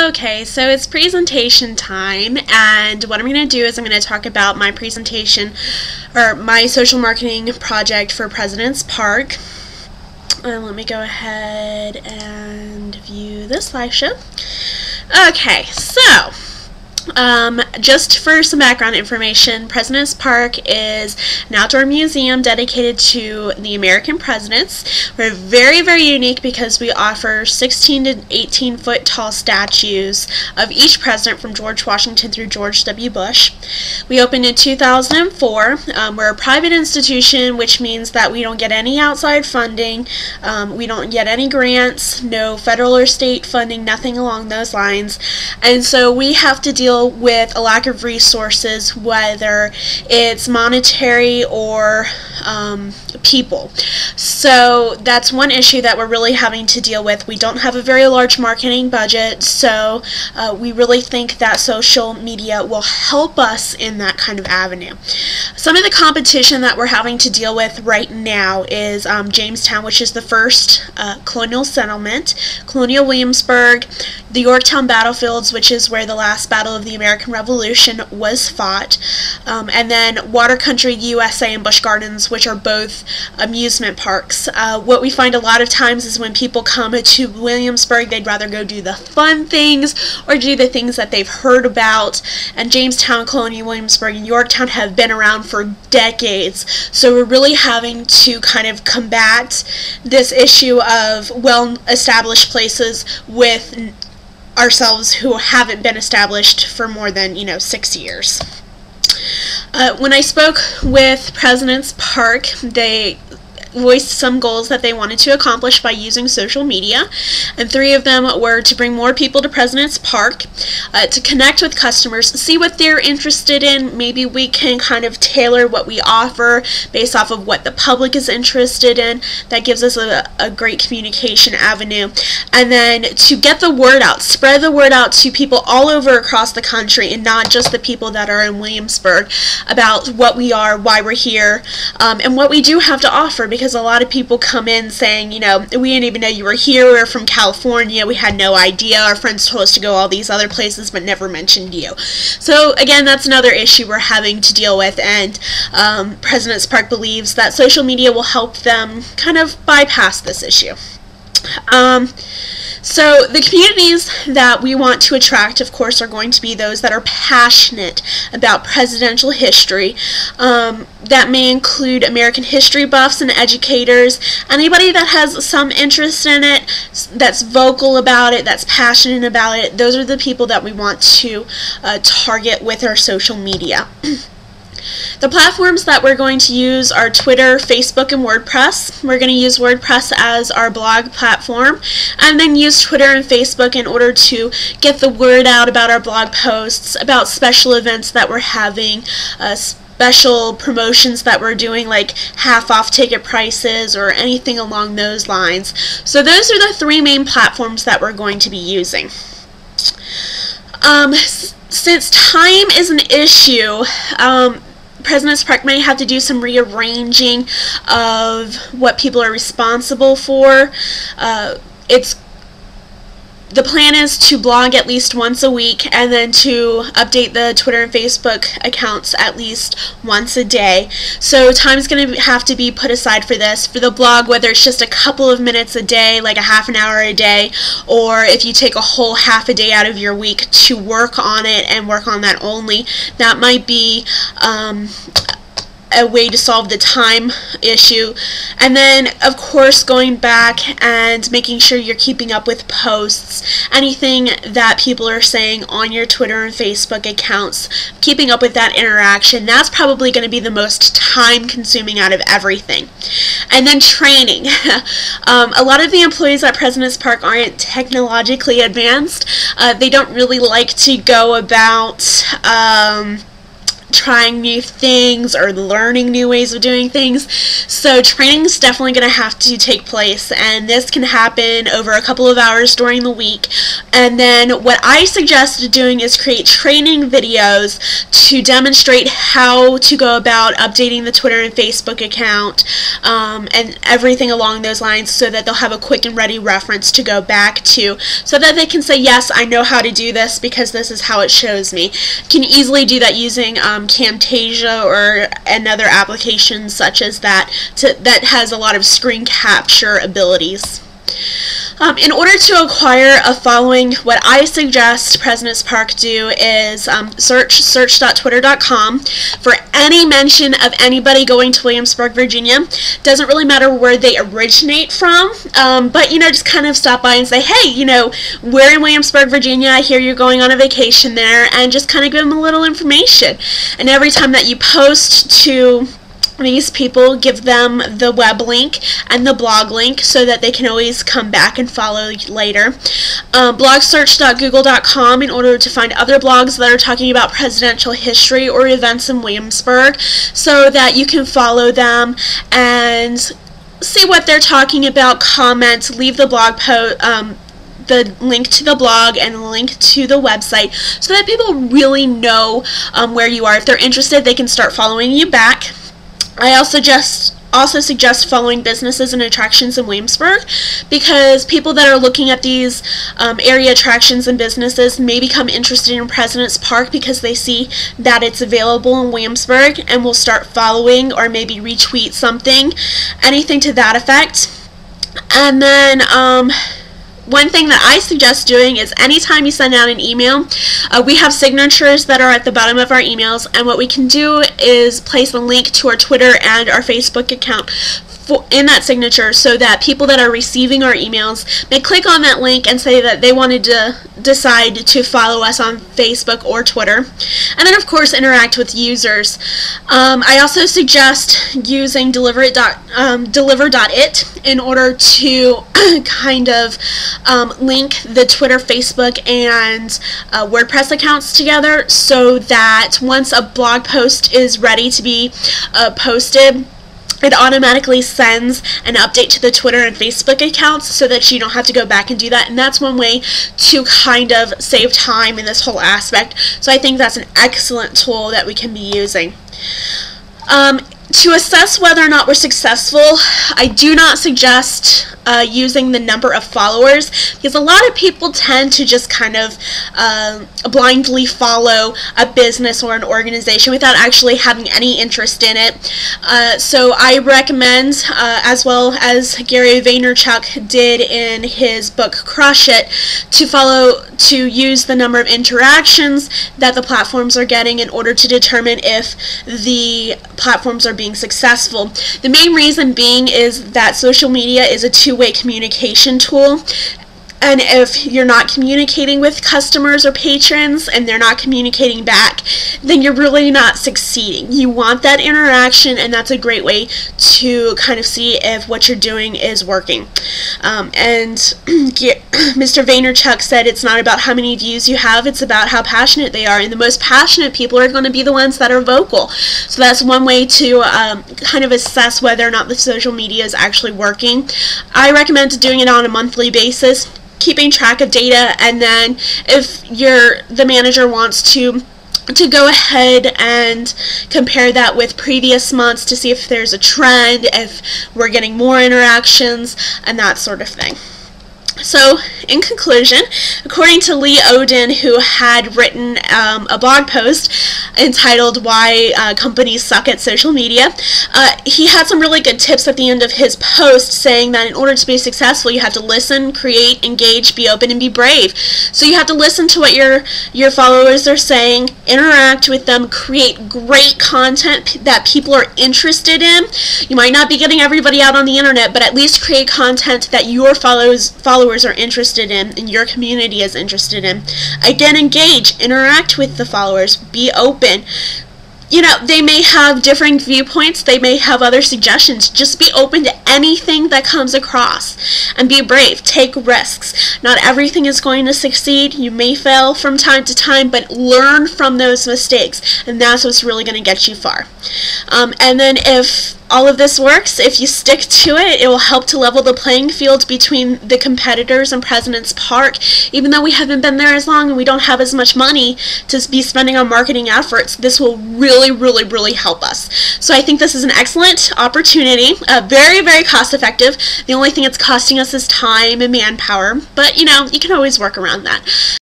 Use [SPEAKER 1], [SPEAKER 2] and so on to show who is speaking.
[SPEAKER 1] Okay, so it's presentation time, and what I'm going to do is I'm going to talk about my presentation, or my social marketing project for President's Park. Let me go ahead and view this slideshow. Okay, so just for some background information, President's Park is an outdoor museum dedicated to the American presidents. We're very, very unique because we offer 16 to 18 foot tall statues of each president from George Washington through George W. Bush. We opened in 2004. We're a private institution, which means that we don't get any outside funding. We don't get any grants, no federal or state funding, nothing along those lines. And so we have to deal with a lack of resources, whether it's monetary or people. So that's one issue that we're really having to deal with. We don't have a very large marketing budget, so we really think that social media will help us in that kind of avenue. Some of the competition that we're having to deal with right now is Jamestown, which is the first colonial settlement, Colonial Williamsburg, the Yorktown battlefields, which is where the last battle of the American Revolution was fought, and then Water Country USA and Busch Gardens, which are both amusement parks. What we find a lot of times is when people come to Williamsburg, they'd rather go do the fun things or do the things that they've heard about, and Jamestown, Colonial Williamsburg, and Yorktown have been around for decades, so we're really having to kind of combat this issue of well-established places with ourselves who haven't been established for more than 6 years. When I spoke with President's Park, they voiced some goals that they wanted to accomplish by using social media, and 3 of them were to bring more people to President's Park, to connect with customers, see what they're interested in. Maybe we can kind of tailor what we offer based off of what the public is interested in. That gives us a great communication avenue. And then to get the word out, spread the word out to people all over across the country, and not just the people that are in Williamsburg, about what we are, why we're here, and what we do have to offer, because a lot of people come in saying, we didn't even know you were here, we're from California, we had no idea, our friends told us to go all these other places but never mentioned you. So again, that's another issue we're having to deal with, and President's Park believes that social media will help them kind of bypass this issue. So the communities that we want to attract, of course, are going to be those that are passionate about presidential history. That may include American history buffs and educators, anybody that has some interest in it, that's vocal about it, that's passionate about it. Those are the people that we want to target with our social media. The platforms that we're going to use are Twitter, Facebook, and WordPress. We're going to use WordPress as our blog platform, and then use Twitter and Facebook in order to get the word out about our blog posts, about special events that we're having, special promotions that we're doing, like half-off ticket prices or anything along those lines. So those are the 3 main platforms that we're going to be using. Since time is an issue, President's Park may have to do some rearranging of what people are responsible for. The plan is to blog at least once a week, and then to update the Twitter and Facebook accounts at least once a day. So time's going to have to be put aside for this. For the blog, whether it's just a couple of minutes a day, like a half an hour a day, or if you take a whole half a day out of your week to work on it and work on that only, that might be a way to solve the time issue. And then, of course, going back and making sure you're keeping up with posts, anything that people are saying on your Twitter and Facebook accounts, keeping up with that interaction. That's probably going to be the most time consuming out of everything. And then training. A lot of the employees at President's Park aren't technologically advanced. They don't really like to go about trying new things or learning new ways of doing things. So training is definitely going to have to take place, and this can happen over a couple of hours during the week. And then what I suggest doing is create training videos to demonstrate how to go about updating the Twitter and Facebook account, and everything along those lines, so that they'll have a quick and ready reference to go back to, so that they can say, yes, I know how to do this because this is how it shows me. You can easily do that using Camtasia or another application such as that that has a lot of screen capture abilities. In order to acquire a following, what I suggest President's Park do is search.twitter.com for any mention of anybody going to Williamsburg, Virginia. Doesn't really matter where they originate from, but just kind of stop by and say, hey, we're in Williamsburg, Virginia. I hear you're going on a vacation there, and just kind of give them a little information. And every time that you post to these people, give them the web link and the blog link so that they can always come back and follow later. Blogsearch.google.com in order to find other blogs that are talking about presidential history or events in Williamsburg, so that you can follow them and see what they're talking about, comment, leave the blog post, the link to the blog and the link to the website, so that people really know where you are. If they're interested, they can start following you back. I also suggest following businesses and attractions in Williamsburg, because people that are looking at these area attractions and businesses may become interested in President's Park because they see that it's available in Williamsburg, and will start following or maybe retweet something, anything to that effect. And then one thing that I suggest doing is anytime you send out an email, we have signatures that are at the bottom of our emails, and what we can do is place a link to our Twitter and our Facebook account in that signature, so that people that are receiving our emails may click on that link and say that they wanted to decide to follow us on Facebook or Twitter, and then of course interact with users. I also suggest using deliver.it in order to kind of link the Twitter, Facebook, and WordPress accounts together, so that once a blog post is ready to be posted, it automatically sends an update to the Twitter and Facebook accounts, so that you don't have to go back and do that. And that's one way to kind of save time in this whole aspect. So I think that's an excellent tool that we can be using. To assess whether or not we're successful, I do not suggest using the number of followers, because a lot of people tend to just kind of blindly follow a business or an organization without actually having any interest in it. So I recommend, as well as Gary Vaynerchuk did in his book Crush It, to use the number of interactions that the platforms are getting in order to determine if the platforms are being successful. The main reason being is that social media is a two-way communication tool, and if you're not communicating with customers or patrons and they're not communicating back, then you're really not succeeding. You want that interaction, and that's a great way to kind of see if what you're doing is working. And Mr. Vaynerchuk said it's not about how many views you have, it's about how passionate they are, and the most passionate people are going to be the ones that are vocal. So that's one way to kind of assess whether or not the social media is actually working. I recommend doing it on a monthly basis, keeping track of data, and then if the manager wants to go ahead and compare that with previous months to see if there's a trend, if we're getting more interactions, and that sort of thing. So, in conclusion, according to Lee Odin, who had written a blog post entitled Why Companies Suck at Social Media, he had some really good tips at the end of his post, saying that in order to be successful, you have to listen, create, engage, be open, and be brave. So you have to listen to what your followers are saying, interact with them, create great content that people are interested in. You might not be getting everybody out on the internet, but at least create content that your followers are interested in and your community is interested in. Again, engage, interact with the followers, be open. They may have differing viewpoints, they may have other suggestions. Just be open to anything that comes across, and be brave, take risks. Not everything is going to succeed. You may fail from time to time, but learn from those mistakes, and that's what's really going to get you far. And then if all of this works. If you stick to it, it will help to level the playing field between the competitors and President's Park. Even though we haven't been there as long and we don't have as much money to be spending on marketing efforts, this will really help us. So I think this is an excellent opportunity, very, very cost effective. The only thing it's costing us is time and manpower, but you know, you can always work around that.